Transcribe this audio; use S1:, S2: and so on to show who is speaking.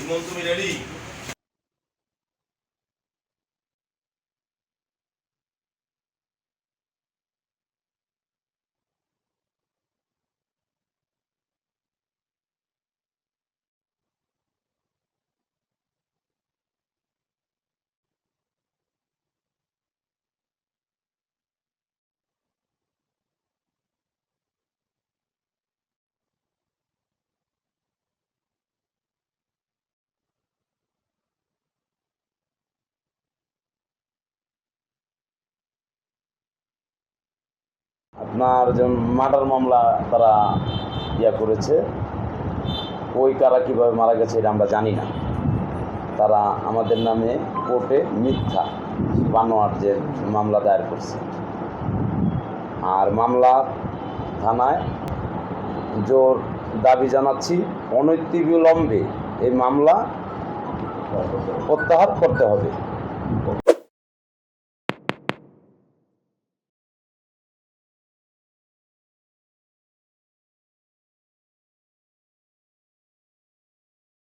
S1: ইমন তুমি রেডি?
S2: আপনার যে মার্ডার মামলা তারা করেছে, ওই কারা কীভাবে মারা গেছে এটা আমরা জানি না। তারা আমাদের নামে কোর্টে মিথ্যা বানোয়ার যে মামলা দায়ের করছে, আর মামলা থানায় জোর দাবি জানাচ্ছি অনতিবিলম্বে এই মামলা প্রত্যাহার করতে হবে।